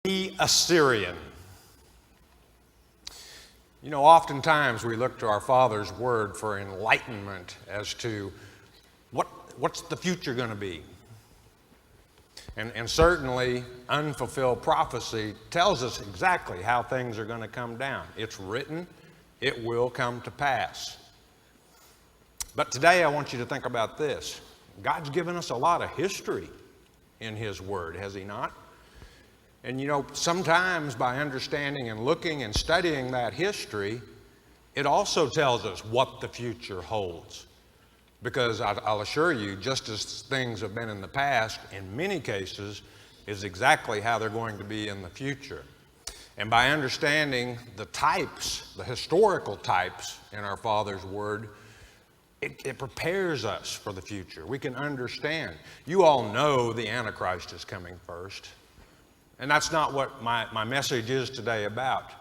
The Assyrian. You know, oftentimes we look to our Father's Word for enlightenment as to what's the future going to be. And certainly unfulfilled prophecy tells us exactly how things are going to come down. It's written, it will come to pass. But today I want you to think about this. God's given us a lot of history in His Word, has He not? And you know, sometimes by understanding and looking and studying that history, it also tells us what the future holds. Because I'll assure you, just as things have been in the past, in many cases, is exactly how they're going to be in the future. And by understanding the types, the historical types in our Father's Word, it prepares us for the future. We can understand. You all know the Antichrist is coming first. And that's not what my message is today about.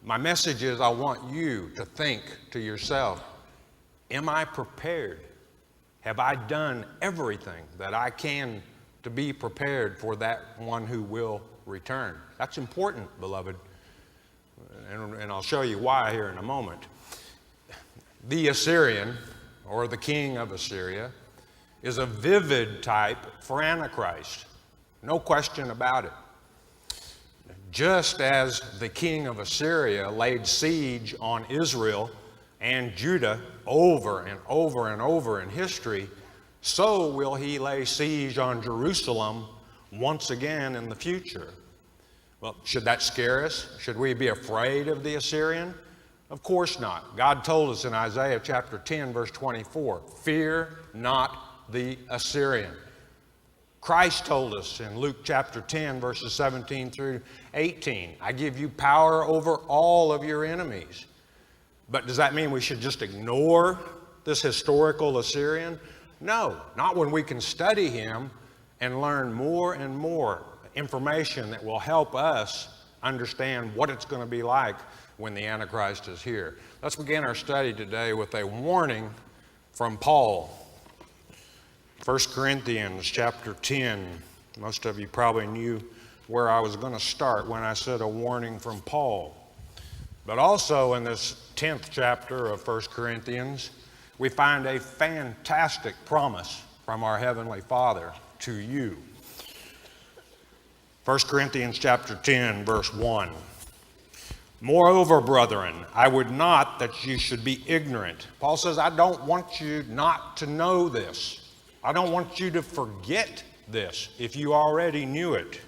My message is I want you to think to yourself, am I prepared? Have I done everything that I can to be prepared for that one who will return? That's important, beloved. And I'll show you why here in a moment. The Assyrian, or the king of Assyria, is a vivid type for Antichrist. No question about it. Just as the king of Assyria laid siege on Israel and Judah over and over and over in history, so will he lay siege on Jerusalem once again in the future. Well, should that scare us? Should we be afraid of the Assyrian? Of course not. God told us in Isaiah chapter 10, verse 24, fear not the Assyrian. Christ told us in Luke chapter 10, verses 17 through 18, I give you power over all of your enemies. But does that mean we should just ignore this historical Assyrian? No, not when we can study him and learn more and more information that will help us understand what it's going to be like when the Antichrist is here. Let's begin our study today with a warning from Paul. 1 Corinthians chapter 10. Most of you probably knew where I was going to start when I said a warning from Paul. But also in this 10th chapter of 1 Corinthians, we find a fantastic promise from our Heavenly Father to you. 1 Corinthians chapter 10, verse 1. Moreover, brethren, I would not that you should be ignorant. Paul says, I don't want you not to know this. I don't want you to forget this if you already knew it.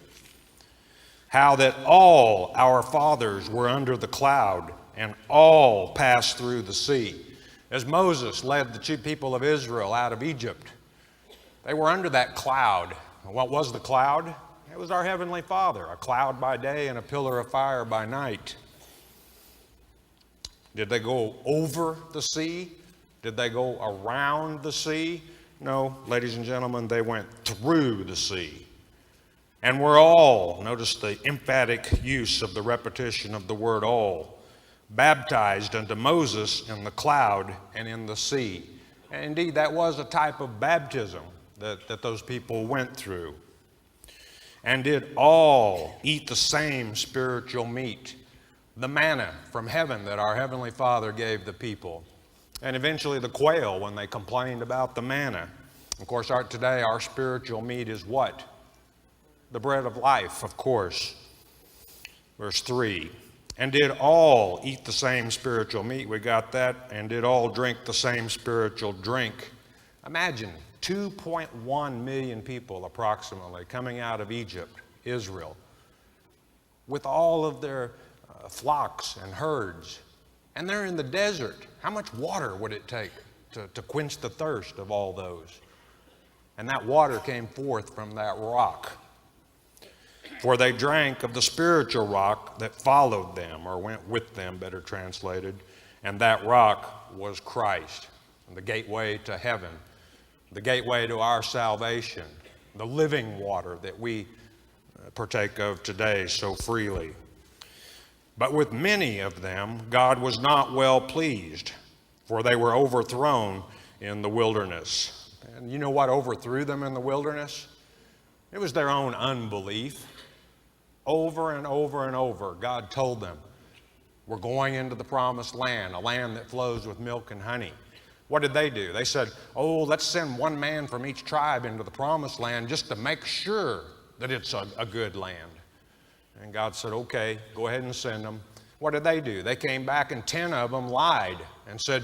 How that all our fathers were under the cloud and all passed through the sea. As Moses led the people of Israel out of Egypt, they were under that cloud. What was the cloud? It was our Heavenly Father, a cloud by day and a pillar of fire by night. Did they go over the sea? Did they go around the sea? No, ladies and gentlemen, they went through the sea. And we're all, notice the emphatic use of the repetition of the word all, baptized unto Moses in the cloud and in the sea. And indeed, that was a type of baptism that those people went through. And did all eat the same spiritual meat, the manna from heaven that our Heavenly Father gave the people. And eventually the quail when they complained about the manna. Of course, today our spiritual meat is what? The bread of life, of course. Verse 3. And did all eat the same spiritual meat? We got that. And did all drink the same spiritual drink? Imagine 2.1 million people approximately coming out of Egypt, Israel, with all of their flocks and herds. And they're in the desert. How much water would it take to quench the thirst of all those? And that water came forth from that rock. For they drank of the spiritual rock that followed them, or went with them, better translated. And that rock was Christ, the gateway to heaven, the gateway to our salvation, the living water that we partake of today so freely. But with many of them, God was not well pleased, for they were overthrown in the wilderness. And you know what overthrew them in the wilderness? It was their own unbelief. Over and over and over, God told them, we're going into the promised land, a land that flows with milk and honey. What did they do? They said, oh, let's send one man from each tribe into the promised land just to make sure that it's a good land. And God said, okay, go ahead and send them. What did they do? They came back and 10 of them lied and said,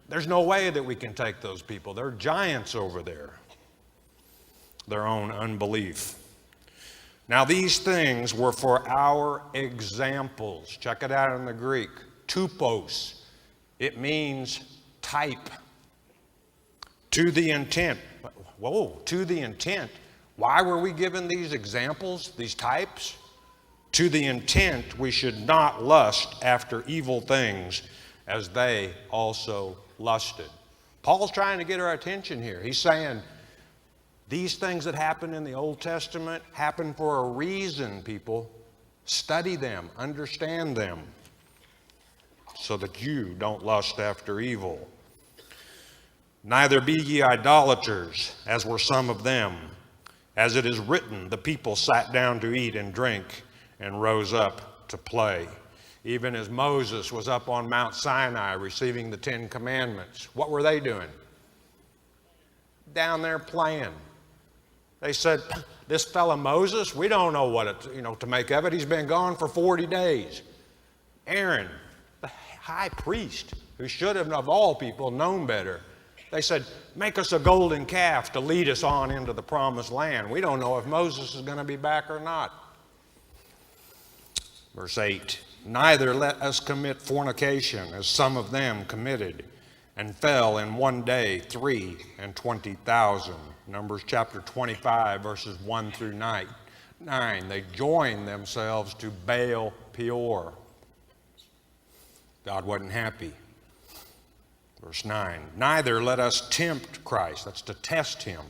there's no way that we can take those people. They're giants over there. Their own unbelief. Now these things were for our examples. Check it out in the Greek. Tupos. It means type. To the intent. Whoa, to the intent. Why were we given these examples, these types? To the intent we should not lust after evil things as they also lusted. Paul's trying to get our attention here. He's saying these things that happen in the Old Testament happen for a reason, people. Study them, understand them, so that you don't lust after evil. Neither be ye idolaters, as were some of them. As it is written, the people sat down to eat and drink and rose up to play. Even as Moses was up on Mount Sinai receiving the 10 Commandments, what were they doing? Down there playing. They said, this fella Moses, we don't know what to make of it. He's been gone for 40 days. Aaron, the high priest, who should have, of all people, known better, they said, make us a golden calf to lead us on into the promised land. We don't know if Moses is going to be back or not. Verse 8, neither let us commit fornication, as some of them committed, and fell in one day 23,000. Numbers chapter 25, verses 1 through 9. They joined themselves to Baal Peor. God wasn't happy. Verse 9, neither let us tempt Christ, that's to test him,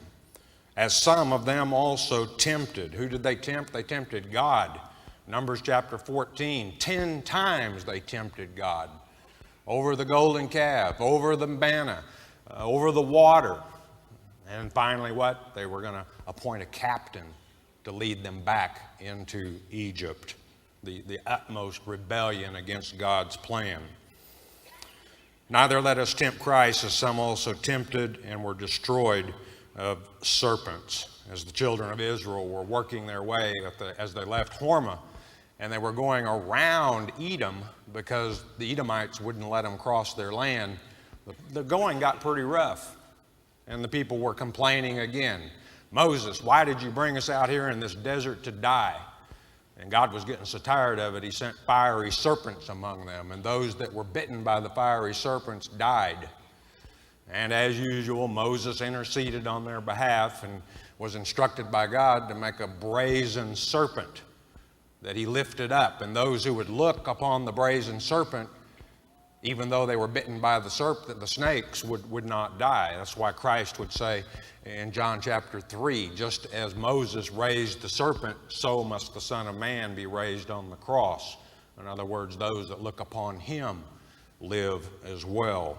as some of them also tempted. Who did they tempt? They tempted God. Numbers chapter 14, 10 times they tempted God. Over the golden calf, over the manna, over the water. And finally what? They were going to appoint a captain to lead them back into Egypt. The utmost rebellion against God's plan. Neither let us tempt Christ, as some also tempted and were destroyed of serpents. As the children of Israel were working their way as they left Hormah, and they were going around Edom because the Edomites wouldn't let them cross their land, the going got pretty rough, and the people were complaining again. Moses, why did you bring us out here in this desert to die? And God was getting so tired of it, he sent fiery serpents among them, and those that were bitten by the fiery serpents died. And as usual, Moses interceded on their behalf and was instructed by God to make a brazen serpent that he lifted up. And those who would look upon the brazen serpent, even though they were bitten by the serpent, the snakes would not die. That's why Christ would say in John chapter 3, just as Moses raised the serpent, so must the Son of Man be raised on the cross. In other words, those that look upon him live as well.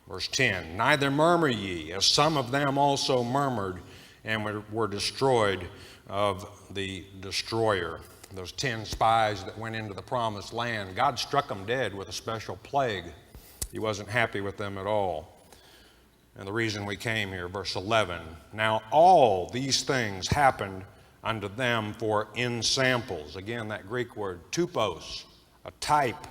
Verse 10, neither murmur ye, as some of them also murmured and were destroyed of the destroyer. Those 10 spies that went into the promised land, God struck them dead with a special plague. He wasn't happy with them at all. And the reason we came here, verse 11, now all these things happened unto them for ensamples. Again, that Greek word, tupos, a type.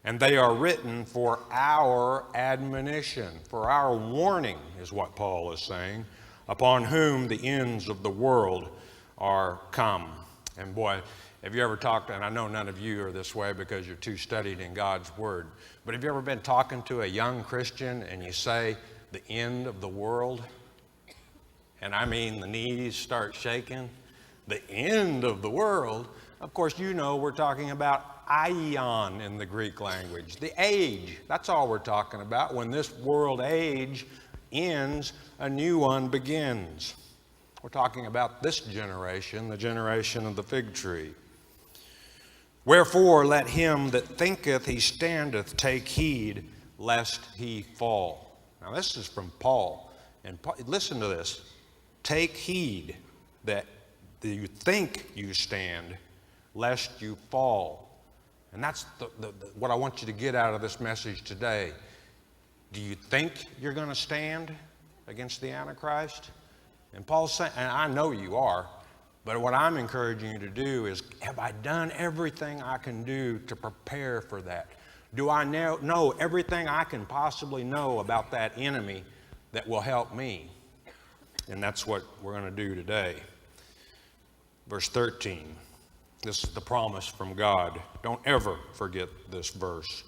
And they are written for our admonition, for our warning, is what Paul is saying, upon whom the ends of the world are come. And boy, have you ever talked, and I know none of you are this way because you're too studied in God's Word, but have you ever been talking to a young Christian and you say, the end of the world? And I mean the knees start shaking. The end of the world? Of course, you know we're talking about aion in the Greek language, the age. That's all we're talking about. When this world age ends, a new one begins. We're talking about this generation, the generation of the fig tree. Wherefore let him that thinketh he standeth take heed lest he fall. Now this is from Paul. And Paul, listen to this. Take heed that do you think you stand, lest you fall? And that's what I want you to get out of this message today. Do you think you're going to stand against the Antichrist? And Paul's saying, and I know you are, but what I'm encouraging you to do is, have I done everything I can do to prepare for that? Do I know everything I can possibly know about that enemy that will help me? And that's what we're going to do today. Verse 13. This is the promise from God. Don't ever forget this verse.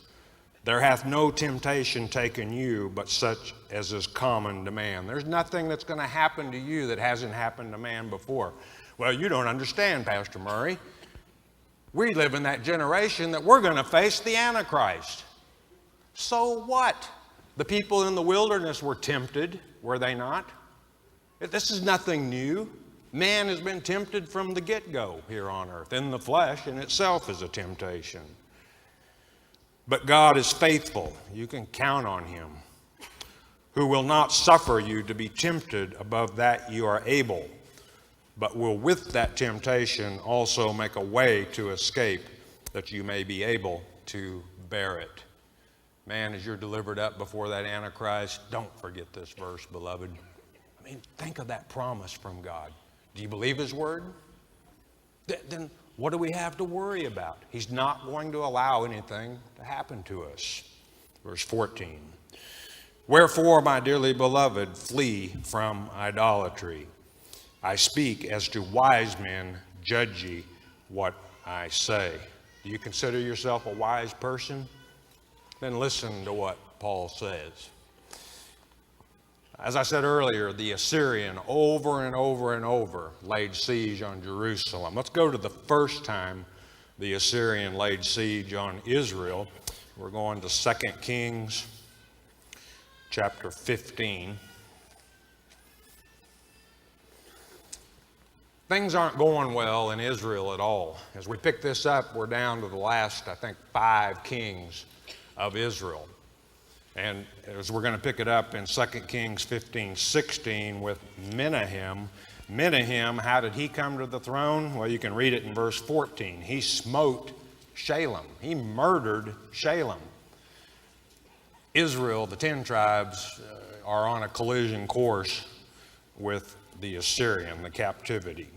There hath no temptation taken you, but such as is common to man. There's nothing that's going to happen to you that hasn't happened to man before. Well, you don't understand, Pastor Murray. We live in that generation that we're going to face the Antichrist. So what? The people in the wilderness were tempted, were they not? This is nothing new. Man has been tempted from the get-go here on earth. In the flesh in itself is a temptation. But God is faithful. You can count on him. Who will not suffer you to be tempted above that you are able, but will with that temptation also make a way to escape, that you may be able to bear it. Man, as you're delivered up before that Antichrist, don't forget this verse, beloved. I mean, think of that promise from God. Do you believe his word? Then what do we have to worry about? He's not going to allow anything to happen to us. Verse 14. Wherefore, my dearly beloved, flee from idolatry. I speak as to wise men, judge ye what I say. Do you consider yourself a wise person? Then listen to what Paul says. As I said earlier, the Assyrian over and over and over laid siege on Jerusalem. Let's go to the first time the Assyrian laid siege on Israel. We're going to 2 Kings chapter 15. Things aren't going well in Israel at all. As we pick this up, we're down to the last, 5 kings of Israel. And as we're going to pick it up in 2 Kings 15:16 with Menahem. Menahem, how did he come to the throne? Well, you can read it in verse 14. He smote Shalem. He murdered Shalem. Israel, the 10 tribes, are on a collision course with the Assyrian, the captivity.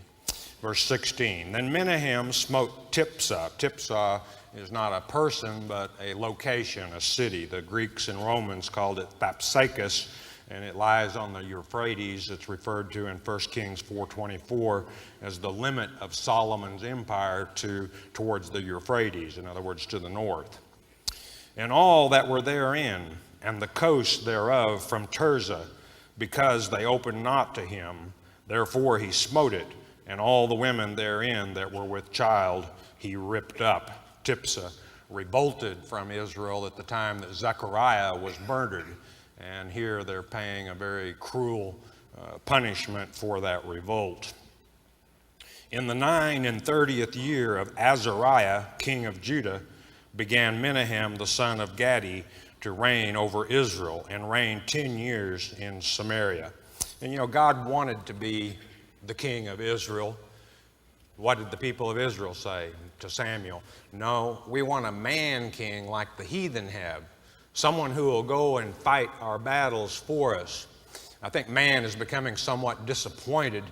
Verse 16, then Menahem smote Tiphsah. Tiphsah is not a person, but a location, a city. The Greeks and Romans called it Thapsacus, and it lies on the Euphrates. It's referred to in 1 Kings 4:24 as the limit of Solomon's empire towards the Euphrates, in other words, to the north. And all that were therein, and the coast thereof from Tirzah, because they opened not to him, therefore he smote it, and all the women therein that were with child he ripped up. Tiphsah revolted from Israel at the time that Zechariah was murdered, and here they're paying a very cruel punishment for that revolt. In the 39th year of Azariah, king of Judah, began Menahem the son of Gadi to reign over Israel, and reigned 10 years in Samaria. And you know, God wanted to be the king of Israel. What did the people of Israel say to Samuel? No, we want a man king like the heathen have. Someone who will go and fight our battles for us. I think man is becoming somewhat disappointed,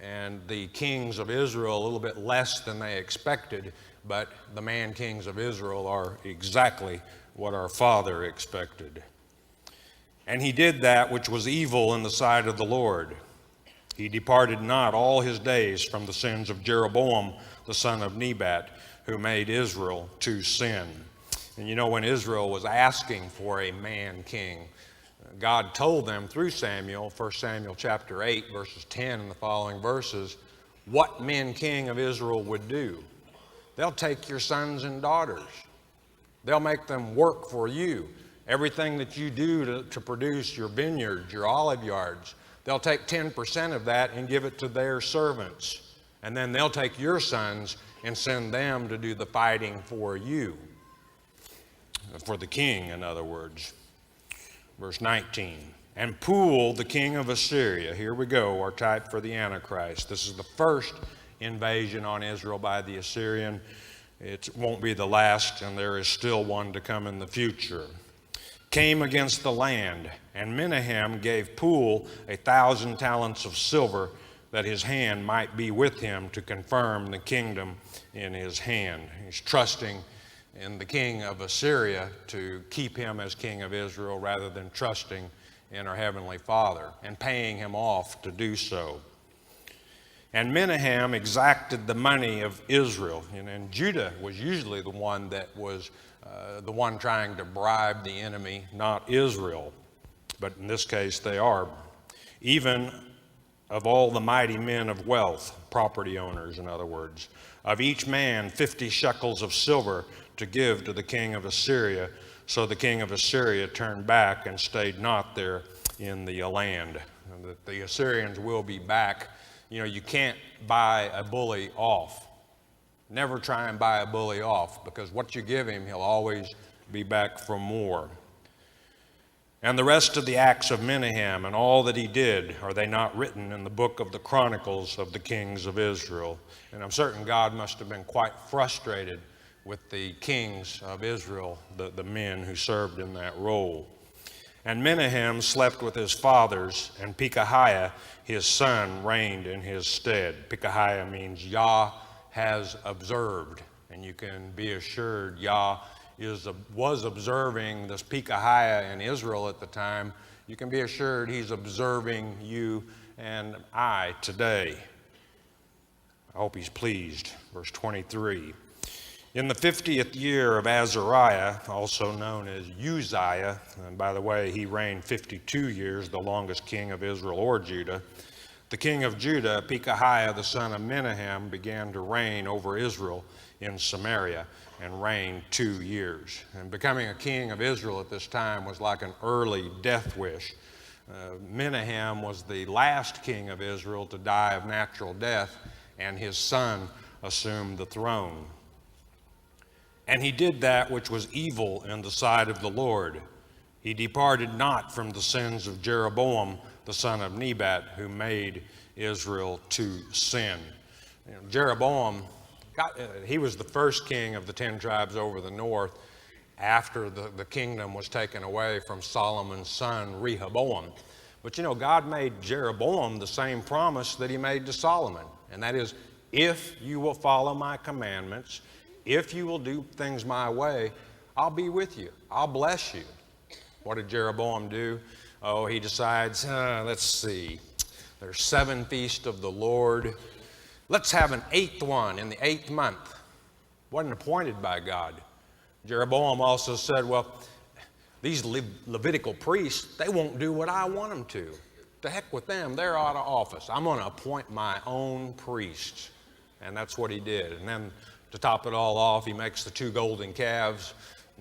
and the kings of Israel a little bit less than they expected, but the man kings of Israel are exactly what our Father expected. And he did that which was evil in the sight of the Lord. He departed not all his days from the sins of Jeroboam, the son of Nebat, who made Israel to sin. And you know, when Israel was asking for a man king, God told them through Samuel, 1 Samuel chapter 8, verses 10 and the following verses, what men king of Israel would do. They'll take your sons and daughters. They'll make them work for you. Everything that you do to produce your vineyards, your olive yards, they'll take 10% of that and give it to their servants. And then they'll take your sons and send them to do the fighting for you. For the king, in other words. Verse 19. And Pul, the king of Assyria, here we go, our type for the Antichrist. This is the first invasion on Israel by the Assyrian. It won't be the last, and there is still one to come in the future. Came against the land, and Menahem gave Pul 1,000 talents of silver, that his hand might be with him to confirm the kingdom in his hand. He's trusting in the king of Assyria to keep him as king of Israel rather than trusting in our Heavenly Father and paying him off to do so. And Menahem exacted the money of Israel. And Judah was usually the one that was the one trying to bribe the enemy, not Israel. But in this case, they are. Even of all the mighty men of wealth, property owners, in other words, of each man 50 shekels of silver to give to the king of Assyria. So the king of Assyria turned back and stayed not there in the land. And that the Assyrians will be back. You know, you can't buy a bully off. Never try and buy a bully off, because what you give him, he'll always be back for more. And the rest of the acts of Menahem and all that he did, are they not written in the book of the Chronicles of the kings of Israel? And I'm certain God must have been quite frustrated with the kings of Israel, the men who served in that role. And Menahem slept with his fathers, and Pekahiah, his son, reigned in his stead. Pekahiah means Yah has observed. And you can be assured Yah was observing this Pekahiah in Israel at the time. You can be assured he's observing you and I today. I hope he's pleased. Verse 23. In the 50th year of Azariah, also known as Uzziah, and by the way, he reigned 52 years, the longest king of Israel or Judah, the king of Judah, Pekahiah the son of Menahem, began to reign over Israel in Samaria and reigned 2 years. And becoming a king of Israel at this time was like an early death wish. Menahem was the last king of Israel to die of natural death, and his son assumed the throne. And he did that which was evil in the sight of the Lord. He departed not from the sins of Jeroboam, the son of Nebat, who made Israel to sin. Jeroboam, he was the first king of the 10 tribes over the north after the kingdom was taken away from Solomon's son, Rehoboam. But you know, God made Jeroboam the same promise that he made to Solomon. And that is, if you will follow my commandments, if you will do things my way, I'll be with you. I'll bless you. What did Jeroboam do? Oh, he decides, let's see, there's 7 feasts of the Lord. Let's have an 8th one in the 8th month. Wasn't appointed by God. Jeroboam also said, well, these Levitical priests, they won't do what I want them to. To heck with them, they're out of office. I'm going to appoint my own priests. And that's what he did. And then to top it all off, he makes the 2 golden calves,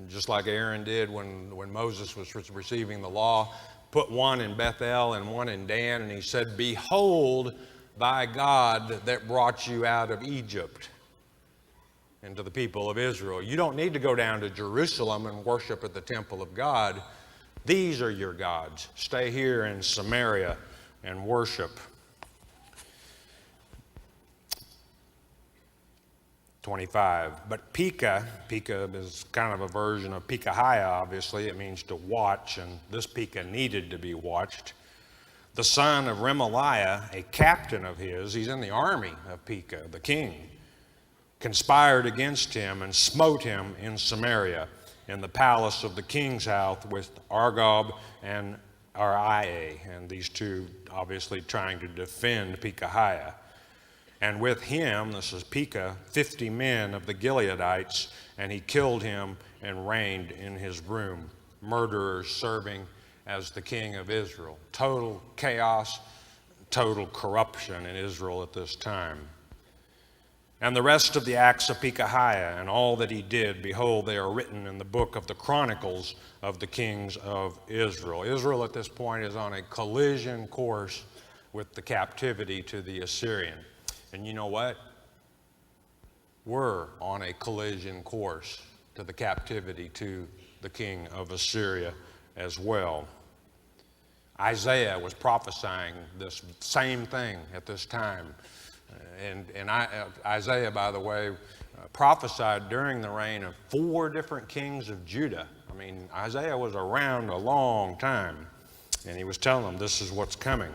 just like Aaron did when Moses was receiving the law. Put one in Bethel and one in Dan, and he said, behold thy God that brought you out of Egypt. And to the people of Israel, you don't need to go down to Jerusalem and worship at the temple of God. These are your gods. Stay here in Samaria and worship. 25. But Pekah is kind of a version of Pekahiah, obviously. It means to watch, and this Pekah needed to be watched. The son of Remaliah, a captain of his, he's in the army of Pekah, the king, conspired against him and smote him in Samaria, in the palace of the king's house, with Argob and Ariah, and these two obviously trying to defend Pekahiah. And with him, this is Pekah, 50 men of the Gileadites, and he killed him and reigned in his room. Murderers serving as the king of Israel. Total chaos, total corruption in Israel at this time. And the rest of the acts of Pekahiah and all that he did, behold, they are written in the book of the Chronicles of the kings of Israel. Israel at this point is on a collision course with the captivity to the Assyrian. And you know what? We're on a collision course to the captivity to the king of Assyria as well. Isaiah was prophesying this same thing at this time. Isaiah, by the way, prophesied during the reign of 4 different kings of Judah. I mean, Isaiah was around a long time, and he was telling them this is what's coming.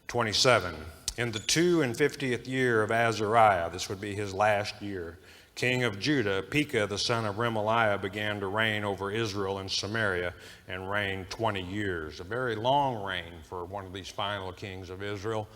27, in the 52nd year of Azariah, this would be his last year, king of Judah, Pekah the son of Remaliah began to reign over Israel and Samaria and reigned 20 years. A very long reign for one of these final kings of Israel.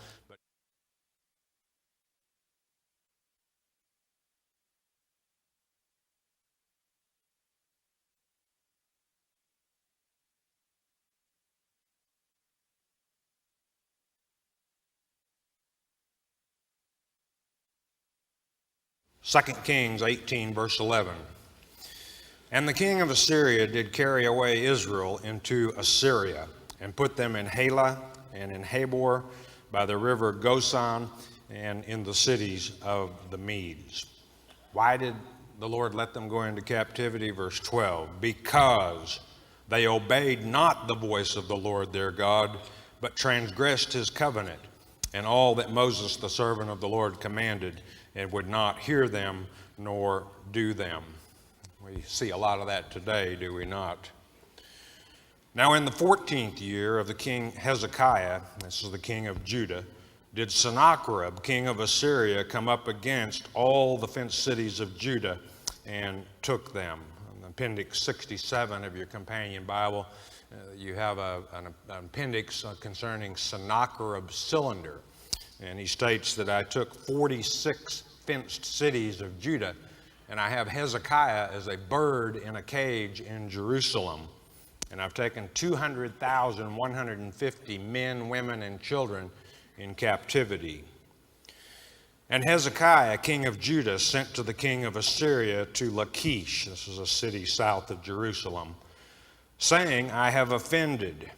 2 Kings 18, verse 11. And the king of Assyria did carry away Israel into Assyria, and put them in Halah and in Habor by the river Gozan, and in the cities of the Medes. Why did the Lord let them go into captivity? Verse 12, because they obeyed not the voice of the Lord their God, but transgressed his covenant, and all that Moses the servant of the Lord commanded, and would not hear them nor do them. We see a lot of that today, do we not? Now in the 14th year of the king Hezekiah, this is the king of Judah, did Sennacherib, king of Assyria, come up against all the fenced cities of Judah and took them. In Appendix 67 of your companion Bible, you have an appendix concerning Sennacherib's cylinder. And he states that I took 46 fenced cities of Judah, and I have Hezekiah as a bird in a cage in Jerusalem. And I've taken 200,150 men, women, and children in captivity. And Hezekiah, king of Judah, sent to the king of Assyria to Lachish, this is a city south of Jerusalem, saying, I have offended.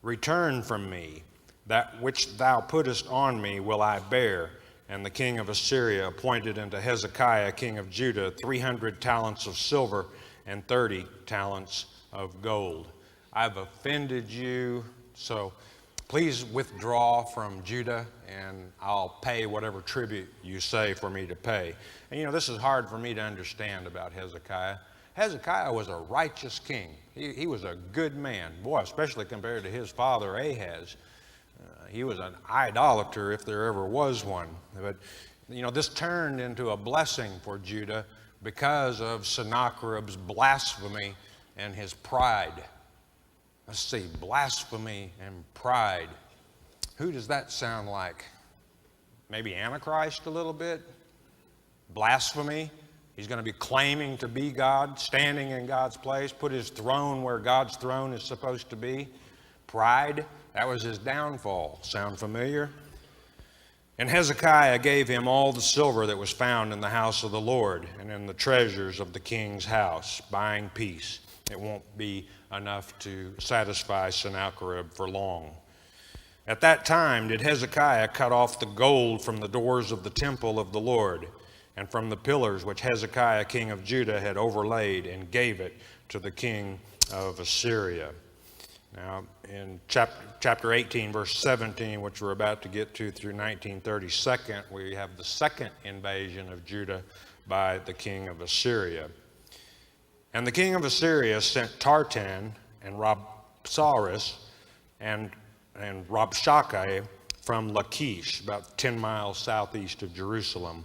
Return from me. That which thou puttest on me will I bear. And the king of Assyria appointed unto Hezekiah, king of Judah, 300 talents of silver and 30 talents of gold. I've offended you, so please withdraw from Judah, and I'll pay whatever tribute you say for me to pay. And you know, this is hard for me to understand about Hezekiah. Hezekiah was a righteous king. He was a good man, boy, especially compared to his father Ahaz. He was an idolater if there ever was one. But, you know, this turned into a blessing for Judah because of Sennacherib's blasphemy and his pride. Let's see, blasphemy and pride. Who does that sound like? Maybe Antichrist a little bit? Blasphemy. He's going to be claiming to be God, standing in God's place, put his throne where God's throne is supposed to be. Pride. That was his downfall. Sound familiar? And Hezekiah gave him all the silver that was found in the house of the Lord and in the treasures of the king's house, buying peace. It won't be enough to satisfy Sennacherib for long. At that time did Hezekiah cut off the gold from the doors of the temple of the Lord and from the pillars which Hezekiah king of Judah had overlaid, and gave it to the king of Assyria. Now, in chapter 18, verse 17, which we're about to get to through 1932, we have the second invasion of Judah by the king of Assyria. And the king of Assyria sent Tartan and Rabsaris and Rabshakeh from Lachish, about 10 miles southeast of Jerusalem,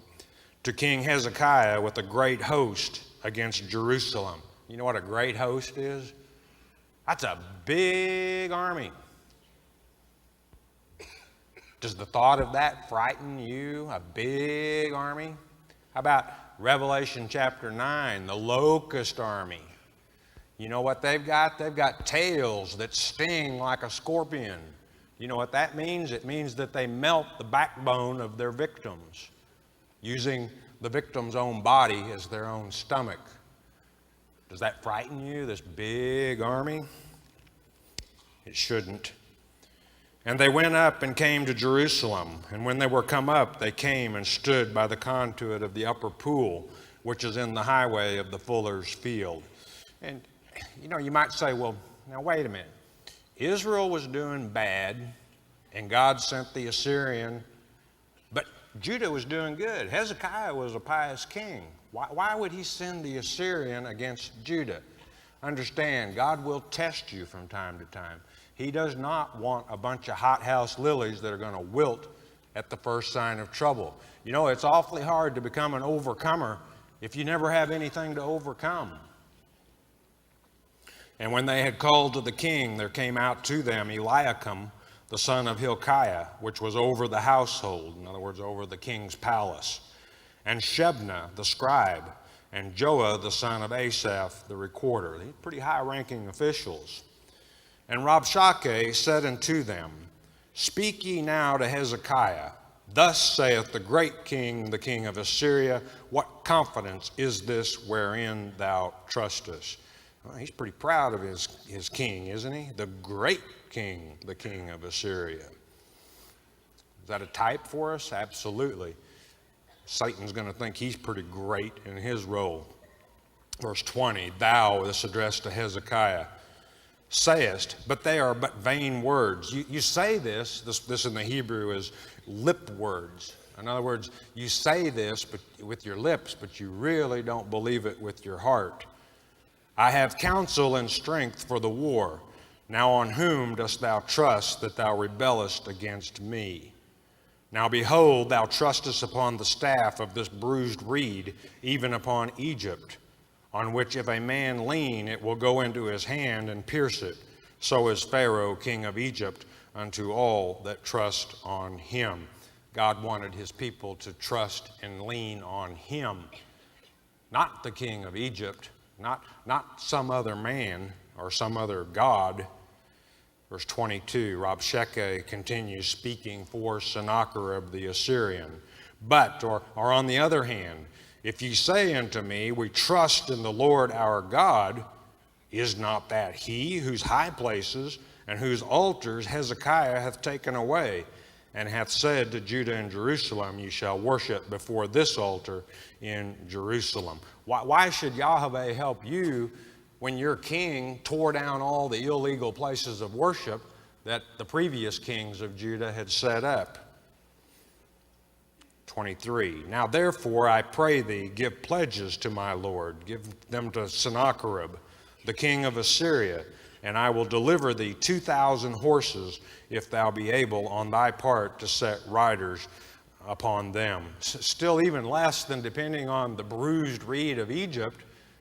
to King Hezekiah with a great host against Jerusalem. You know what a great host is? That's a big army. Does the thought of that frighten you? A big army? How about Revelation chapter 9, the locust army? You know what they've got? They've got tails that sting like a scorpion. You know what that means? It means that they melt the backbone of their victims, using the victim's own body as their own stomach. Does that frighten you, this big army? It shouldn't. And they went up and came to Jerusalem. And when they were come up, they came and stood by the conduit of the upper pool, which is in the highway of the fuller's field. And, you know, you might say, well, now wait a minute. Israel was doing bad, and God sent the Assyrian, but Judah was doing good. Hezekiah was a pious king. Why would he send the Assyrian against Judah? Understand, God will test you from time to time. He does not want a bunch of hothouse lilies that are going to wilt at the first sign of trouble. You know, it's awfully hard to become an overcomer if you never have anything to overcome. And when they had called to the king, there came out to them Eliakim, the son of Hilkiah, which was over the household, in other words, over the king's palace, and Shebna, the scribe, and Joah, the son of Asaph, the recorder. These pretty high-ranking officials. And Rabshakeh said unto them, Speak ye now to Hezekiah, Thus saith the great king, the king of Assyria, What confidence is this wherein thou trustest? Well, he's pretty proud of his king, isn't he? The great king, the king of Assyria. Is that a type for us? Absolutely. Satan's going to think he's pretty great in his role. Verse 20, Thou, this addressed to Hezekiah, sayest, but they are but vain words. You say this in the Hebrew is lip words. In other words, you say this with your lips, but you really don't believe it with your heart. I have counsel and strength for the war. Now on whom dost thou trust that thou rebellest against me? Now behold, thou trustest upon the staff of this bruised reed, even upon Egypt, on which if a man lean, it will go into his hand and pierce it. So is Pharaoh, king of Egypt, unto all that trust on him. God wanted his people to trust and lean on him, not the king of Egypt, not some other man or some other god. Verse 22, Rabshakeh continues speaking for Sennacherib the Assyrian. But, or on the other hand, if ye say unto me, We trust in the Lord our God, is not that he whose high places and whose altars Hezekiah hath taken away, and hath said to Judah and Jerusalem, Ye shall worship before this altar in Jerusalem? Why should Yahweh help you when your king tore down all the illegal places of worship that the previous kings of Judah had set up? 23, Now therefore I pray thee, give pledges to my lord, give them to Sennacherib, the king of Assyria, and I will deliver thee 2,000 horses, if thou be able on thy part to set riders upon them. Still even less than depending on the bruised reed of Egypt,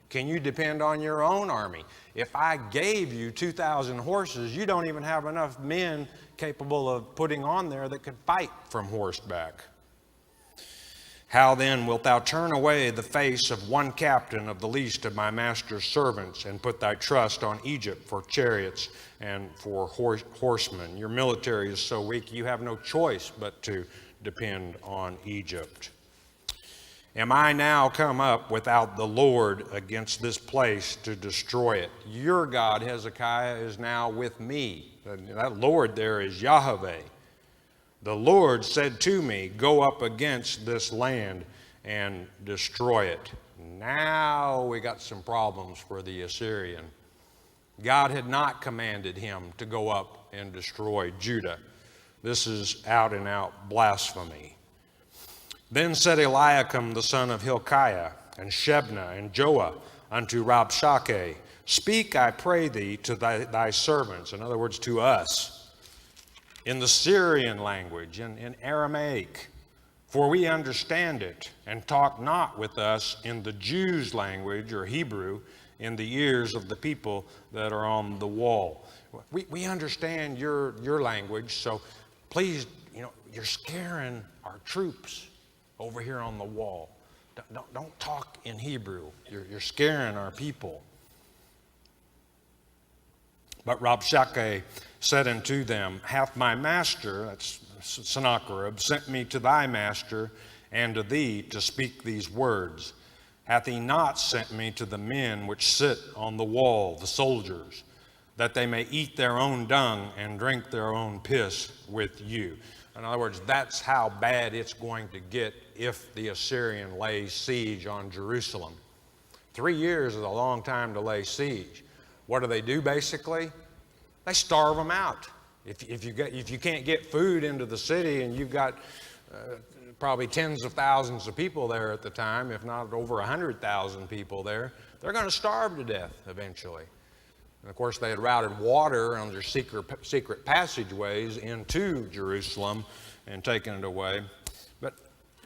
can you depend on your own army? If I gave you 2,000 horses, you don't even have enough men capable of putting on there that could fight from horseback. How then wilt thou turn away the face of one captain of the least of my master's servants, and put thy trust on Egypt for chariots and for horsemen? Your military is so weak, you have no choice but to depend on Egypt. Am I now come up without the Lord against this place to destroy it? Your God, Hezekiah, is now with me. That Lord there is Yahweh. The Lord said to me, Go up against this land and destroy it. Now we got some problems for the Assyrian. God had not commanded him to go up and destroy Judah. This is out and out blasphemy. Then said Eliakim the son of Hilkiah, and Shebna, and Joah unto Rabshakeh, Speak, I pray thee, to thy servants, in other words, to us, in the Syrian language, in Aramaic, for we understand it, and talk not with us in the Jews' language, or Hebrew, in the ears of the people that are on the wall. We understand your language, so please, you're scaring our troops over here on the wall. Don't talk in Hebrew. You're scaring our people. But Rabshakeh said unto them, Hath my master, that's Sennacherib, sent me to thy master and to thee to speak these words? Hath he not sent me to the men which sit on the wall, the soldiers, that they may eat their own dung and drink their own piss with you? In other words, that's how bad it's going to get if the Assyrian lays siege on Jerusalem. 3 years is a long time to lay siege. What do they do basically? They starve them out. If you can't get food into the city and you've got probably tens of thousands of people there at the time, if not over 100,000 people there. They're going to starve to death eventually. And of course, they had routed water under secret passageways into Jerusalem and taken it away. But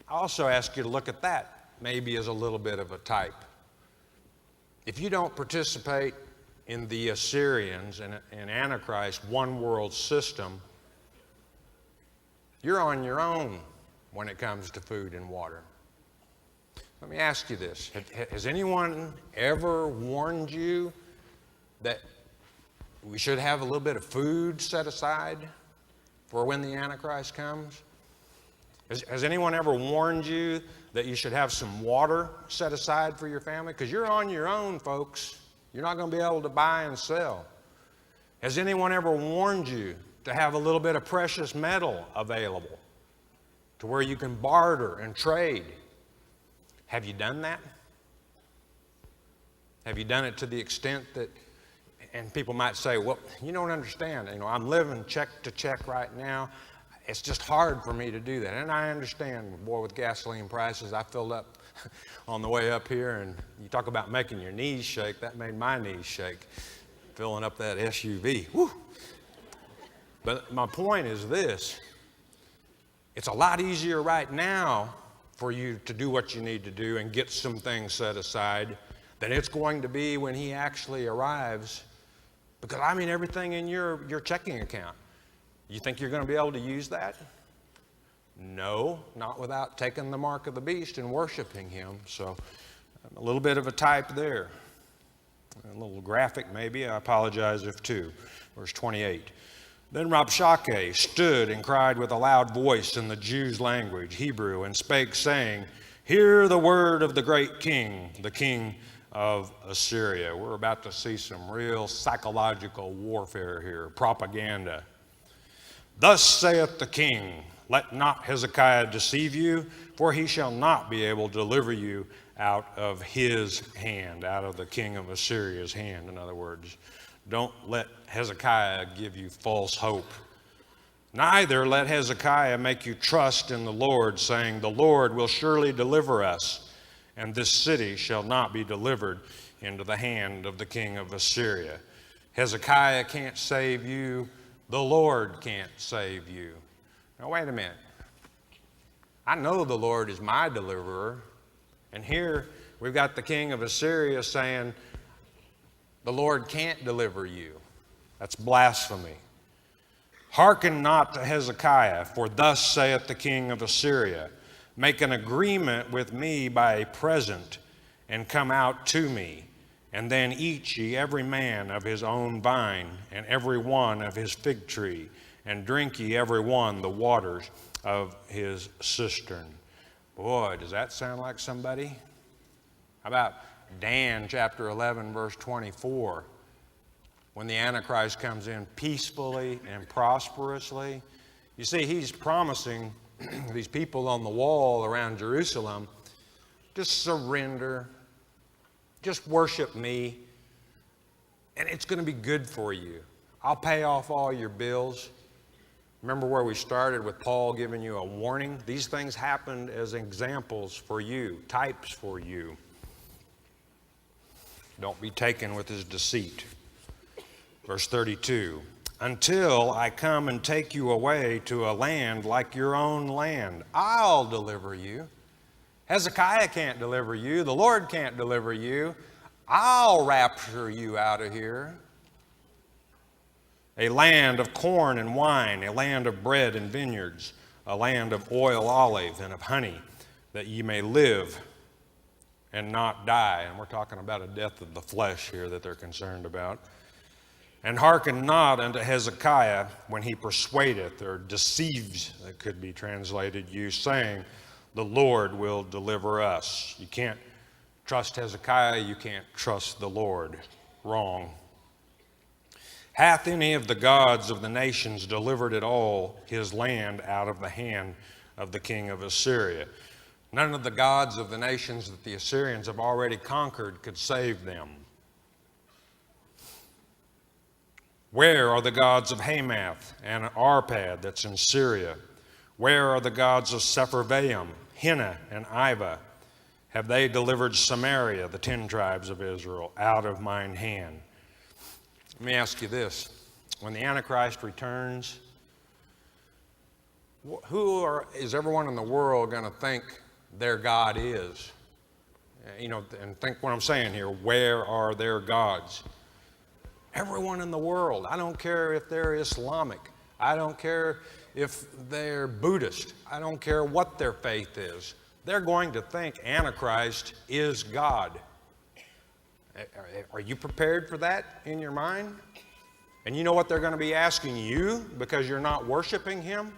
I also ask you to look at that maybe as a little bit of a type. If you don't participate in the Assyrians and Antichrist one world system, you're on your own when it comes to food and water. Let me ask you this. Has anyone ever warned you that we should have a little bit of food set aside for when the Antichrist comes? Has anyone ever warned you that you should have some water set aside for your family? Because you're on your own, folks. You're not going to be able to buy and sell. Has anyone ever warned you to have a little bit of precious metal available to where you can barter and trade? Have you done that? Have you done it to the extent that, and people might say, well, you don't understand. I'm living check to check right now. It's just hard for me to do that. And I understand, boy, with gasoline prices, I filled up on the way up here, and you talk about making your knees shake. That made my knees shake, filling up that SUV. Whew. But my point is this. It's a lot easier right now for you to do what you need to do and get some things set aside than it's going to be when he actually arrives. Because, everything in your checking account. You think you're going to be able to use that? No, not without taking the mark of the beast and worshiping him. So a little bit of a type there. A little graphic maybe. I apologize if too. Verse 28. Then Rabshakeh stood and cried with a loud voice in the Jews' language, Hebrew, and spake, saying, Hear the word of the great king, the king of Assyria. We're about to see some real psychological warfare here, propaganda. Thus saith the king, Let not Hezekiah deceive you, for he shall not be able to deliver you out of his hand, out of the king of Assyria's hand, in other words. Don't let Hezekiah give you false hope. Neither let Hezekiah make you trust in the Lord, saying, The Lord will surely deliver us, and this city shall not be delivered into the hand of the king of Assyria. Hezekiah can't save you. The Lord can't save you. Now, wait a minute. I know the Lord is my deliverer. And here we've got the king of Assyria saying, the Lord can't deliver you. That's blasphemy. Hearken not to Hezekiah, for thus saith the king of Assyria, Make an agreement with me by a present, and come out to me. And then eat ye every man of his own vine, and every one of his fig tree, and drink ye every one the waters of his cistern. Boy, does that sound like somebody? How about Dan chapter 11, verse 24? When the Antichrist comes in peacefully and prosperously. You see, he's promising these people on the wall around Jerusalem, just surrender. Just worship me, and it's going to be good for you. I'll pay off all your bills. Remember where we started with Paul giving you a warning? These things happened as examples for you, types for you. Don't be taken with his deceit. Verse 32, Until I come and take you away to a land like your own land, I'll deliver you. Hezekiah can't deliver you. The Lord can't deliver you. I'll rapture you out of here. A land of corn and wine, a land of bread and vineyards, a land of oil, olive, and of honey, that ye may live and not die. And we're talking about a death of the flesh here that they're concerned about. And hearken not unto Hezekiah when he persuadeth or deceives, that could be translated, you, saying, The Lord will deliver us. You can't trust Hezekiah, you can't trust the Lord. Wrong. Hath any of the gods of the nations delivered at all his land out of the hand of the king of Assyria? None of the gods of the nations that the Assyrians have already conquered could save them. Where are the gods of Hamath and Arpad that's in Syria? Where are the gods of Sepharvaim, Hena, and Iva? Have they delivered Samaria, the 10 tribes of Israel, out of mine hand? Let me ask you this. When the Antichrist returns, is everyone in the world going to think their God is? And think what I'm saying here. Where are their gods? Everyone in the world. I don't care if they're Islamic. I don't care if they're Buddhist. I don't care what their faith is. They're going to think Antichrist is God. Are you prepared for that in your mind? And you know what they're going to be asking you because you're not worshiping him?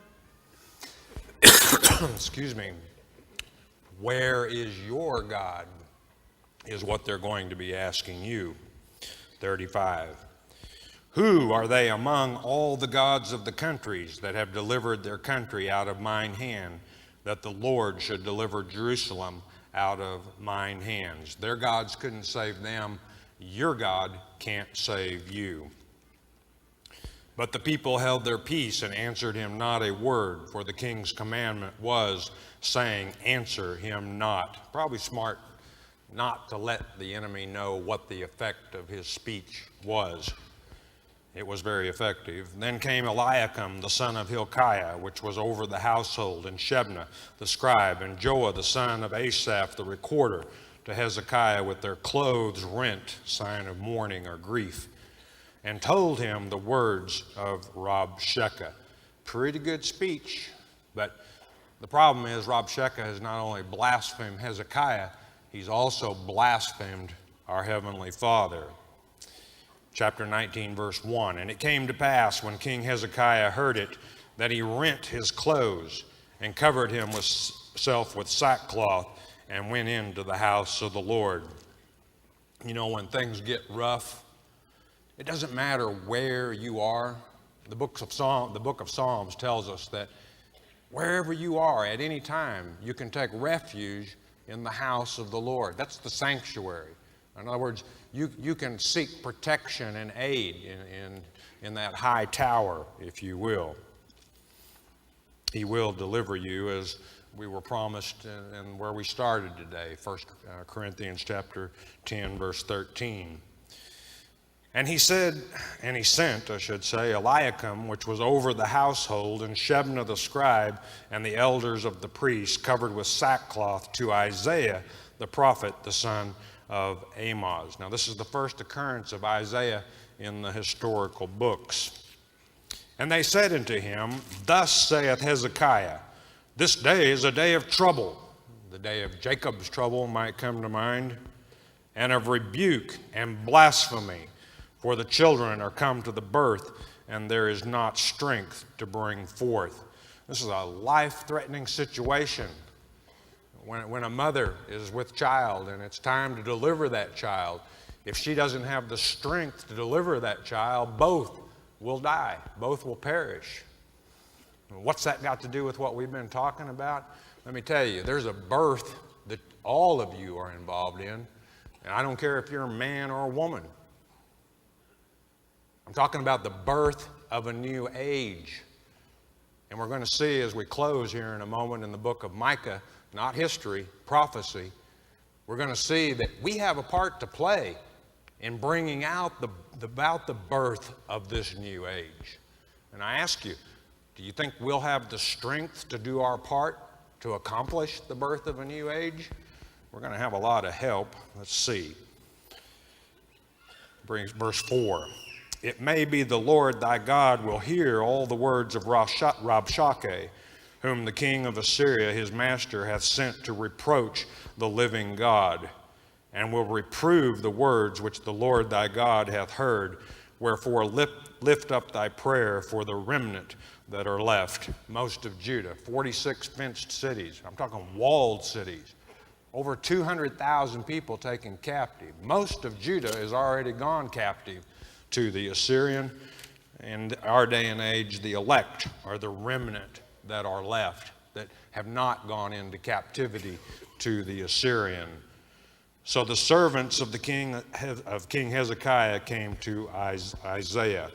Excuse me. Where is your God? Is what they're going to be asking you. 35. Who are they among all the gods of the countries that have delivered their country out of mine hand, that the Lord should deliver Jerusalem out of mine hands? Their gods couldn't save them. Your God can't save you. But the people held their peace and answered him not a word, for the king's commandment was, saying, answer him not. Probably smart not to let the enemy know what the effect of his speech was. It was very effective. Then came Eliakim, the son of Hilkiah, which was over the household, and Shebna, the scribe, and Joah, the son of Asaph, the recorder, to Hezekiah with their clothes rent, sign of mourning or grief, and told him the words of Rabshakeh. Pretty good speech, but the problem is Rabshakeh has not only blasphemed Hezekiah, he's also blasphemed our Heavenly Father. Chapter 19, verse 1. And it came to pass when King Hezekiah heard it, that he rent his clothes and covered himself with sackcloth and went into the house of the Lord. You know, when things get rough, it doesn't matter where you are. The book of Psalms tells us that wherever you are at any time, you can take refuge in the house of the Lord. That's the sanctuary. In other words, you can seek protection and aid in that high tower, if you will. He will deliver you, as we were promised and where we started today, 1 Corinthians chapter 10, verse 13. And he sent, Eliakim, which was over the household, and Shebna the scribe, and the elders of the priests, covered with sackcloth, to Isaiah the prophet, the son of Amoz. Now, this is the first occurrence of Isaiah in the historical books. And they said unto him, thus saith Hezekiah, this day is a day of trouble. The day of Jacob's trouble might come to mind, and of rebuke and blasphemy. For the children are come to the birth, and there is not strength to bring forth. This is a life-threatening situation. When a mother is with child and it's time to deliver that child, if she doesn't have the strength to deliver that child, both will die. Both will perish. What's that got to do with what we've been talking about? Let me tell you, there's a birth that all of you are involved in, and I don't care if you're a man or a woman. I'm talking about the birth of a new age. And we're going to see as we close here in a moment in the book of Micah, not history, prophecy, we're going to see that we have a part to play in bringing out about the birth of this new age. And I ask you, do you think we'll have the strength to do our part to accomplish the birth of a new age? We're going to have a lot of help. Let's see. Brings verse 4. It may be the Lord thy God will hear all the words of Rabshakeh, whom the king of Assyria his master hath sent to reproach the living God, and will reprove the words which the Lord thy God hath heard. Wherefore lift up thy prayer for the remnant that are left, most of Judah, 46 fenced cities. I'm talking walled cities. Over 200,000 people taken captive. Most of Judah has already gone captive to the Assyrian. In our day and age, the elect are the remnant that are left, that have not gone into captivity to the Assyrian. So the servants of the king of King Hezekiah came to Isaiah.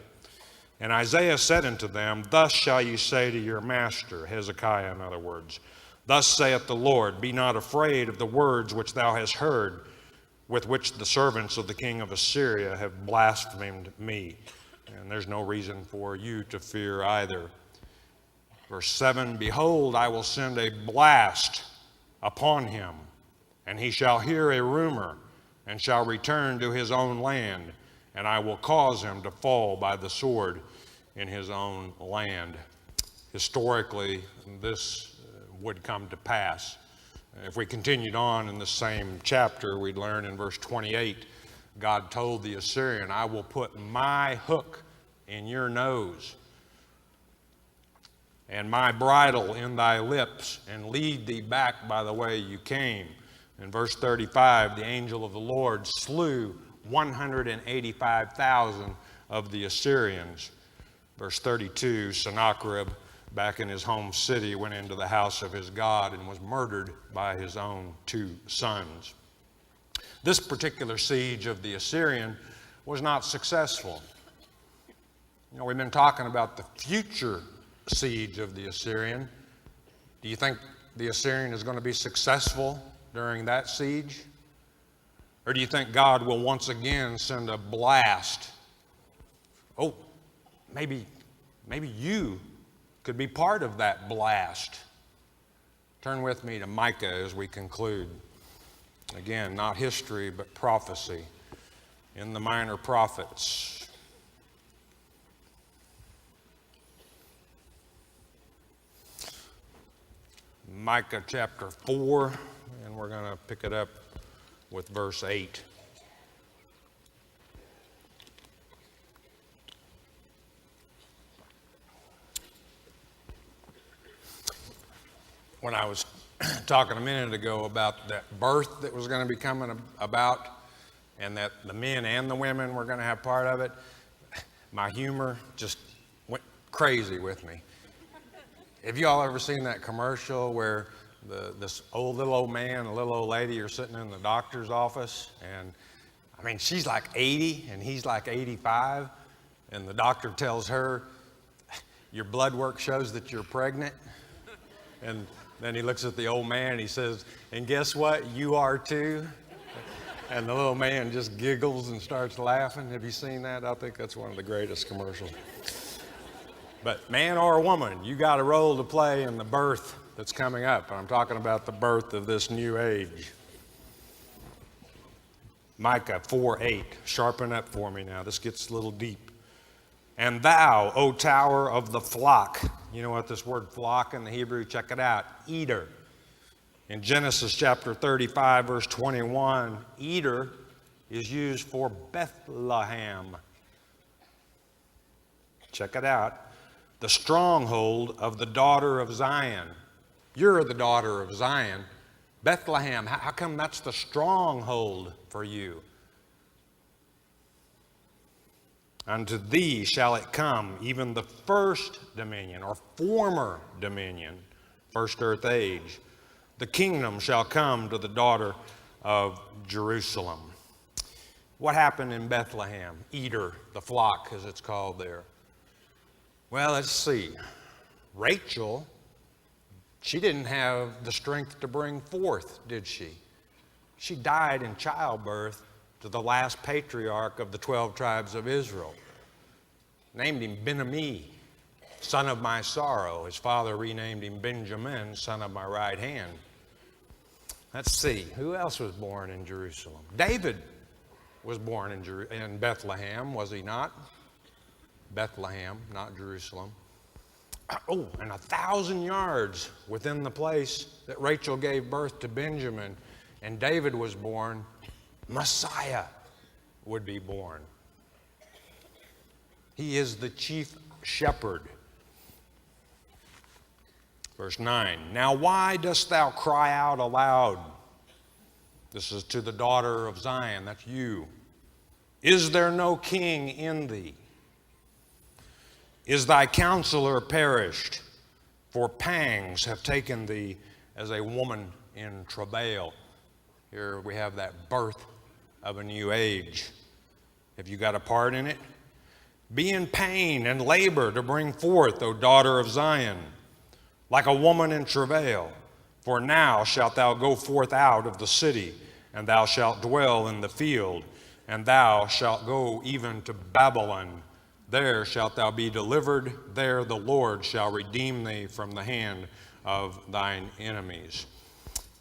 And Isaiah said unto them, Thus shall you say to your master, Hezekiah in other words, Thus saith the Lord, Be not afraid of the words which thou hast heard, with which the servants of the king of Assyria have blasphemed me. And there's no reason for you to fear either. Verse 7, Behold, I will send a blast upon him, and he shall hear a rumor, and shall return to his own land, and I will cause him to fall by the sword in his own land. Historically, this would come to pass. If we continued on in the same chapter, we'd learn in verse 28, God told the Assyrian, I will put my hook in your nose and my bridle in thy lips and lead thee back by the way you came. In verse 35, the angel of the Lord slew 185,000 of the Assyrians. Verse 32, Sennacherib, back in his home city, went into the house of his God and was murdered by his own 2 sons. This particular siege of the Assyrian was not successful. You know, we've been talking about the future siege of the Assyrian. Do you think the Assyrian is going to be successful during that siege? Or do you think God will once again send a blast? Oh, maybe you could be part of that blast. Turn with me to Micah as we conclude. Again, not history, but prophecy in the minor prophets. Micah chapter 4, and we're going to pick it up with verse 8. When I was talking a minute ago about that birth that was going to be coming about, and that the men and the women were going to have part of it, my humor just went crazy with me. Have you all ever seen that commercial where this little old man and a little old lady are sitting in the doctor's office, and I mean, she's like 80 and he's like 85, and the doctor tells her, your blood work shows that you're pregnant? And then he looks at the old man and he says, and guess what? You are too. And the little man just giggles and starts laughing. Have you seen that? I think that's one of the greatest commercials. But man or woman, you got a role to play in the birth that's coming up. And I'm talking about the birth of this new age. Micah 4:8. Sharpen up for me now. This gets a little deep. And thou, O tower of the flock. You know what this word flock in the Hebrew? Check it out. Eder. In Genesis chapter 35, verse 21, Eder is used for Bethlehem. Check it out. The stronghold of the daughter of Zion. You're the daughter of Zion. Bethlehem, how come that's the stronghold for you? Unto thee shall it come, even the first dominion, or former dominion, first earth age. The kingdom shall come to the daughter of Jerusalem. What happened in Bethlehem? Eder, the flock, as it's called there. Well, let's see. Rachel, she didn't have the strength to bring forth, did she? She died in childbirth to the last patriarch of the 12 tribes of Israel. Named him Ben-Ami, son of my sorrow. His father renamed him Benjamin, son of my right hand. Let's see, who else was born in Jerusalem? David was born in Bethlehem, was he not? Bethlehem, not Jerusalem. Oh, and 1,000 yards within the place that Rachel gave birth to Benjamin and David was born, Messiah would be born. He is the chief shepherd. Verse 9, now why dost thou cry out aloud? This is to the daughter of Zion, that's you. Is there no king in thee? Is thy counselor perished? For pangs have taken thee as a woman in travail. Here we have that birth of a new age. Have you got a part in it? Be in pain and labor to bring forth, O daughter of Zion, like a woman in travail. For now shalt thou go forth out of the city, and thou shalt dwell in the field, and thou shalt go even to Babylon. There shalt thou be delivered. There the Lord shall redeem thee from the hand of thine enemies.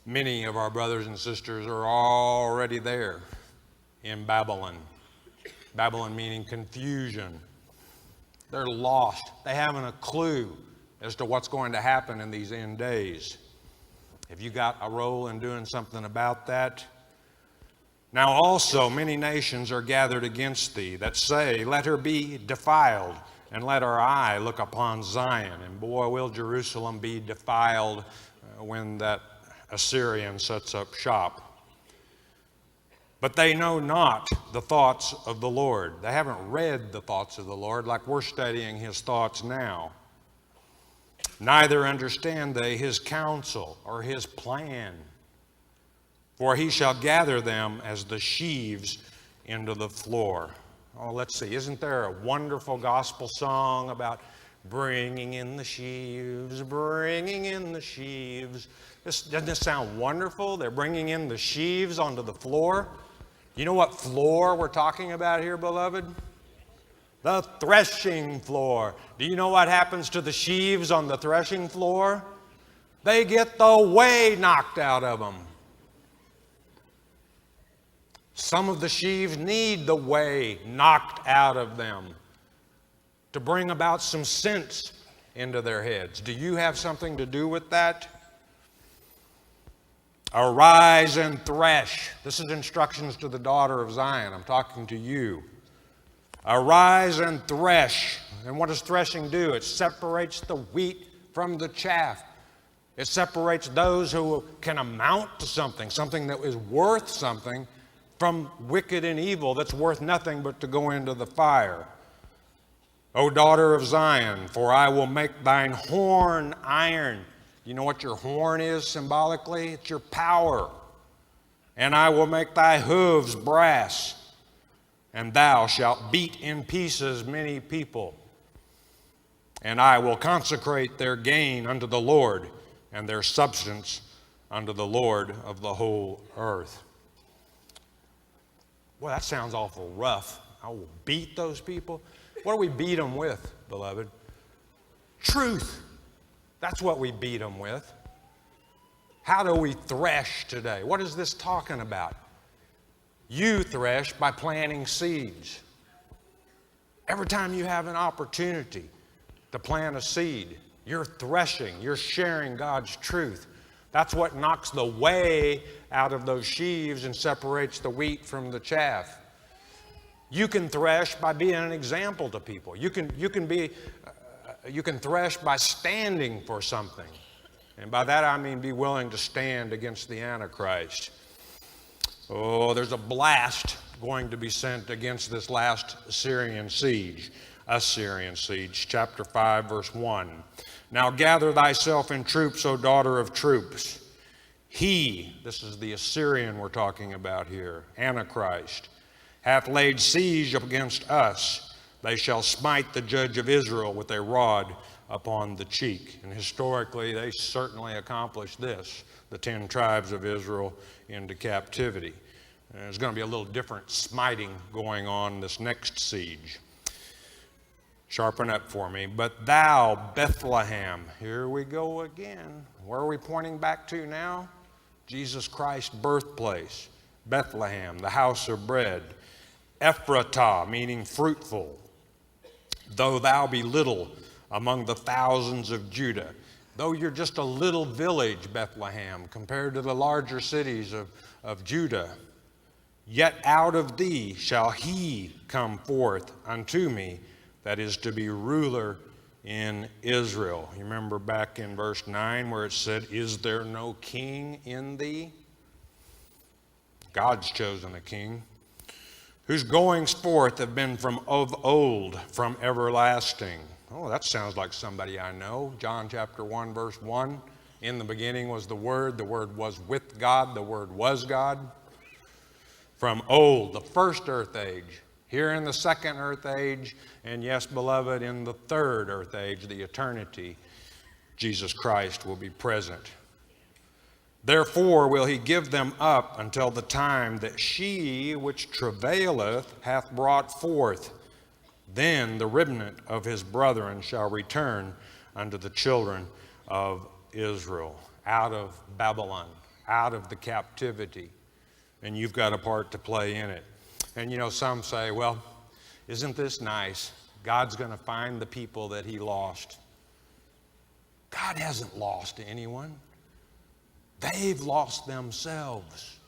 Many of our brothers and sisters are already there in Babylon. Babylon meaning confusion. They're lost. They haven't a clue as to what's going to happen in these end days. Have you got a role in doing something about that? Now also many nations are gathered against thee that say, let her be defiled, and let our eye look upon Zion. And boy, will Jerusalem be defiled when that Assyrian sets up shop. But they know not the thoughts of the Lord. They haven't read the thoughts of the Lord like we're studying his thoughts now. Neither understand they his counsel or his plan. For he shall gather them as the sheaves into the floor. Oh, let's see. Isn't there a wonderful gospel song about bringing in the sheaves, bringing in the sheaves? Doesn't this sound wonderful? They're bringing in the sheaves onto the floor. You know what floor we're talking about here, beloved? The threshing floor. Do you know what happens to the sheaves on the threshing floor? They get the way knocked out of them. Some of the sheaves need the way knocked out of them to bring about some sense into their heads. Do you have something to do with that? Arise and thresh. This is instructions to the daughter of Zion. I'm talking to you. Arise and thresh. And what does threshing do? It separates the wheat from the chaff. It separates those who can amount to something, something that is worth something, from wicked and evil that's worth nothing but to go into the fire. O daughter of Zion, for I will make thine horn iron. You know what your horn is symbolically? It's your power. And I will make thy hooves brass, and thou shalt beat in pieces many people. And I will consecrate their gain unto the Lord, and their substance unto the Lord of the whole earth. Well, that sounds awful rough. I will beat those people. What do we beat them with, beloved? Truth. That's what we beat them with. How do we thresh today? What is this talking about? You thresh by planting seeds. Every time you have an opportunity to plant a seed, you're threshing, you're sharing God's truth. That's what knocks the way out of those sheaves and separates the wheat from the chaff. You can thresh by being an example to people. You can thresh by standing for something. And by that I mean be willing to stand against the Antichrist. Oh, there's a blast going to be sent against this last Assyrian siege. Chapter 5, verse 1. Now gather thyself in troops, O daughter of troops. He, this is the Assyrian we're talking about here, Antichrist, hath laid siege against us. They shall smite the judge of Israel with a rod upon the cheek. And historically, they certainly accomplished this, the 10 tribes of Israel into captivity. And there's going to be a little different smiting going on this next siege. Sharpen up for me. But thou, Bethlehem, here we go again. Where are we pointing back to now? Jesus Christ's birthplace. Bethlehem, the house of bread. Ephratah, meaning fruitful. Though thou be little among the thousands of Judah. Though you're just a little village, Bethlehem, compared to the larger cities of Judah. Yet out of thee shall he come forth unto me, that is to be ruler in Israel. You remember back in verse 9 where it said, is there no king in thee? God's chosen a king, whose goings forth have been from of old, from everlasting. Oh, that sounds like somebody I know. John chapter 1, verse 1. In the beginning was the Word was with God, the Word was God. From old, the first earth age, here in the second earth age, and yes, beloved, in the third earth age, the eternity, Jesus Christ will be present. Therefore will he give them up until the time that she which travaileth hath brought forth. Then the remnant of his brethren shall return unto the children of Israel, out of Babylon, out of the captivity. And you've got a part to play in it. And you know, some say, well, isn't this nice? God's going to find the people that he lost. God hasn't lost anyone. They've lost themselves.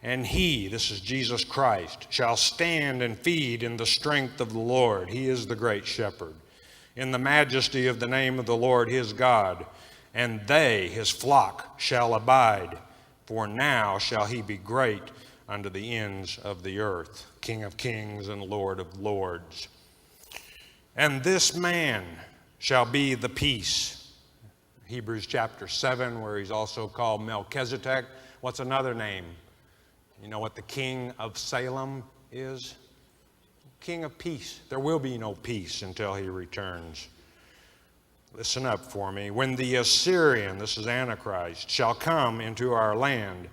And he, this is Jesus Christ, shall stand and feed in the strength of the Lord. He is the great shepherd. In the majesty of the name of the Lord his God. And they, his flock, shall abide. For now shall he be great unto the ends of the earth. King of kings and Lord of lords. And this man shall be the peace. Hebrews chapter 7, where he's also called Melchizedek. What's another name? You know what the king of Salem is? King of peace. There will be no peace until he returns. Listen up for me. When the Assyrian, this is Antichrist, shall come into our land,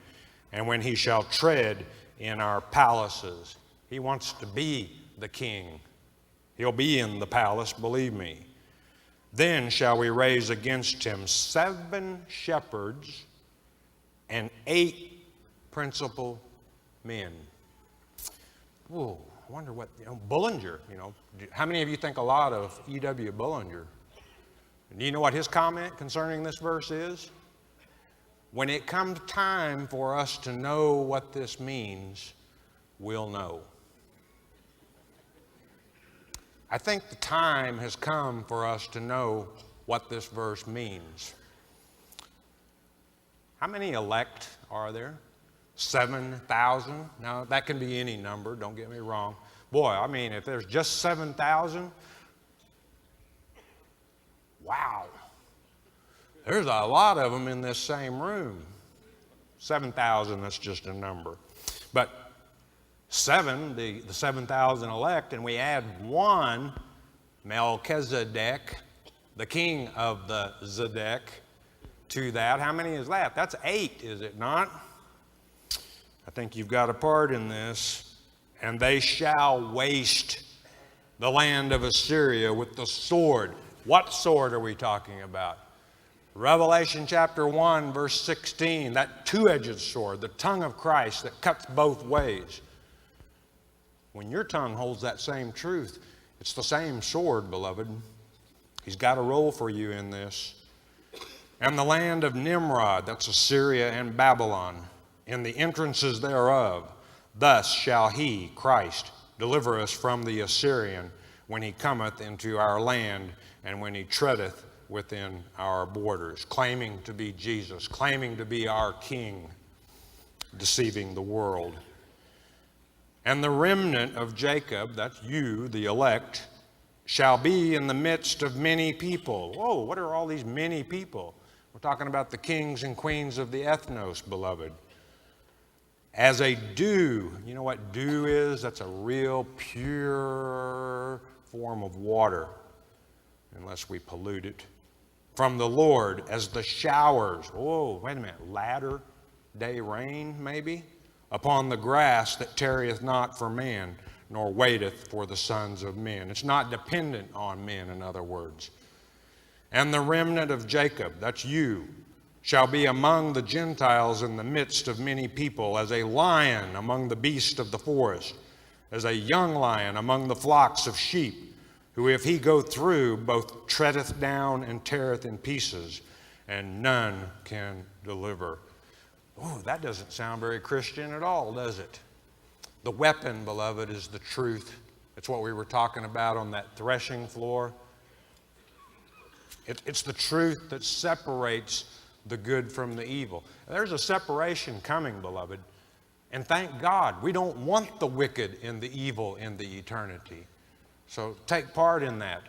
and when he shall tread in our palaces, he wants to be the king. He'll be in the palace, believe me. Then shall we raise against him 7 shepherds and 8 principal men. Whoa, I wonder what, Bullinger, how many of you think a lot of E.W. Bullinger? Do you know what his comment concerning this verse is? When it comes time for us to know what this means, we'll know. I think the time has come for us to know what this verse means. How many elect are there? 7,000? Now, that can be any number, don't get me wrong. Boy, I mean, if there's just 7,000, wow. There's a lot of them in this same room. 7,000, that's just a number. But 7, the 7,000 elect, and we add 1, Melchizedek, the king of the Zedek, to that. How many is that? That's 8, is it not? I think you've got a part in this. And they shall waste the land of Assyria with the sword. What sword are we talking about? Revelation chapter 1, verse 16, that two-edged sword, the tongue of Christ that cuts both ways. When your tongue holds that same truth, it's the same sword, beloved. He's got a role for you in this. And the land of Nimrod, that's Assyria and Babylon, in the entrances thereof, thus shall he, Christ, deliver us from the Assyrian when he cometh into our land and when he treadeth within our borders, claiming to be Jesus, claiming to be our King, deceiving the world. And the remnant of Jacob, that's you, the elect, shall be in the midst of many people. Whoa, what are all these many people? We're talking about the kings and queens of the ethnos, beloved. As a dew, you know what dew is? That's a real pure form of water, unless we pollute it. From the Lord, as the showers. Whoa, wait a minute, latter day rain, maybe? Upon the grass that tarrieth not for man, nor waiteth for the sons of men. It's not dependent on men, in other words. And the remnant of Jacob, that's you, shall be among the Gentiles in the midst of many people, as a lion among the beasts of the forest, as a young lion among the flocks of sheep, who if he go through, both treadeth down and teareth in pieces, and none can deliver. Oh, that doesn't sound very Christian at all, does it? The weapon, beloved, is the truth. It's what we were talking about on that threshing floor. It's the truth that separates the good from the evil. There's a separation coming, beloved. And thank God, we don't want the wicked and the evil in the eternity. So take part in that.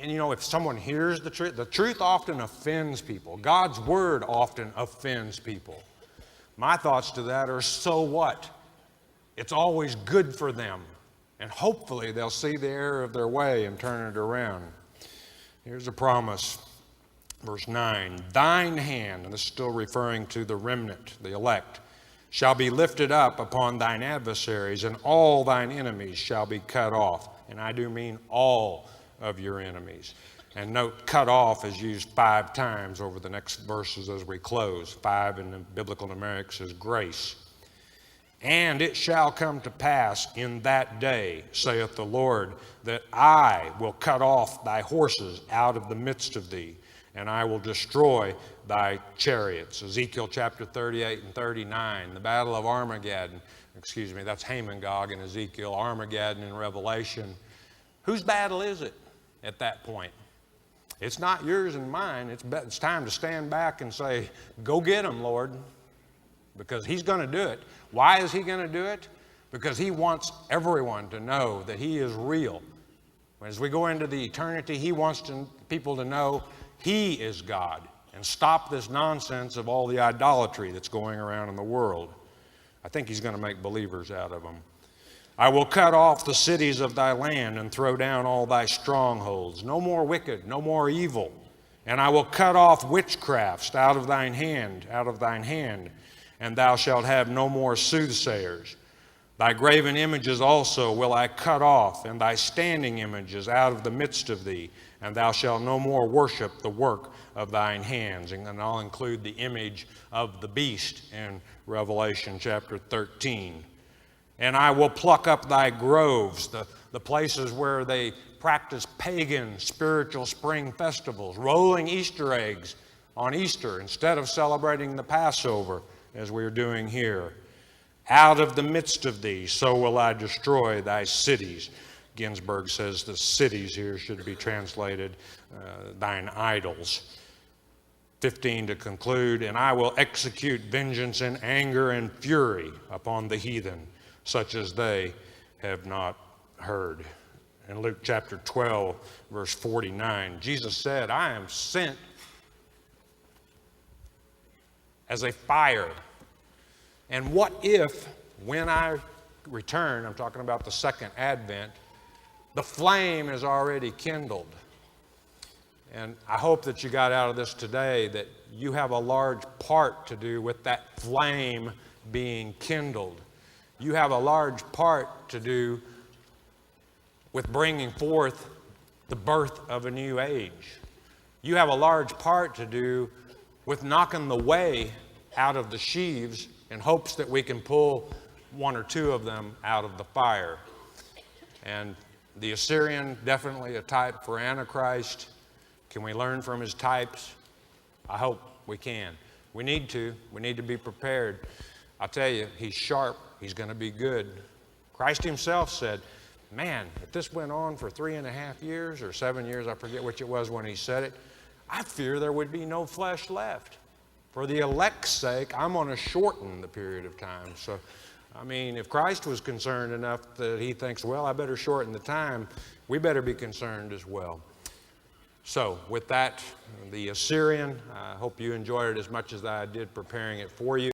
And if someone hears the truth often offends people. God's word often offends people. My thoughts to that are, so what? It's always good for them. And hopefully they'll see the error of their way and turn it around. Here's a promise. Verse 9, thine hand, and this is still referring to the remnant, the elect, shall be lifted up upon thine adversaries, and all thine enemies shall be cut off. And I do mean all of your enemies. And note, cut off is used 5 times over the next verses as we close. 5 in the biblical numerics is grace. And it shall come to pass in that day, saith the Lord, that I will cut off thy horses out of the midst of thee, and I will destroy thy chariots. Ezekiel chapter 38 and 39, the battle of Armageddon. Excuse me, that's Hamon-Gog in Ezekiel, Armageddon in Revelation. Whose battle is it at that point? It's not yours and mine. It's time to stand back and say, go get him, Lord, because he's going to do it. Why is he going to do it? Because he wants everyone to know that he is real. As we go into the eternity, he wants people to know he is God and stop this nonsense of all the idolatry that's going around in the world. I think he's going to make believers out of them. I will cut off the cities of thy land and throw down all thy strongholds. No more wicked, no more evil. And I will cut off witchcrafts out of thine hand, and thou shalt have no more soothsayers. Thy graven images also will I cut off, and thy standing images out of the midst of thee, and thou shalt no more worship the work of thine hands. And I'll include the image of the beast in Revelation chapter 13. And I will pluck up thy groves, the places where they practice pagan spiritual spring festivals, rolling Easter eggs on Easter instead of celebrating the Passover, as we are doing here. Out of the midst of thee, so will I destroy thy cities. Ginsburg says the cities here should be translated thine idols. 15 to conclude, and I will execute vengeance in anger and fury upon the heathen, such as they have not heard. In Luke chapter 12, verse 49, Jesus said, I am sent as a fire. And what if, when I return, I'm talking about the second advent, the flame is already kindled? And I hope that you got out of this today that you have a large part to do with that flame being kindled. You have a large part to do with bringing forth the birth of a new age. You have a large part to do with knocking the way out of the sheaves in hopes that we can pull 1 or 2 of them out of the fire. And the Assyrian, definitely a type for Antichrist. Can we learn from his types? I hope we can. We need to be prepared. I'll tell you, he's sharp. He's going to be good. Christ himself said, man, if this went on for 3.5 years or 7 years, I forget which it was when he said it, I fear there would be no flesh left. For the elect's sake, I'm going to shorten the period of time. So, I mean, if Christ was concerned enough that he thinks, well, I better shorten the time, we better be concerned as well. So, with that, the Assyrian, I hope you enjoyed it as much as I did preparing it for you.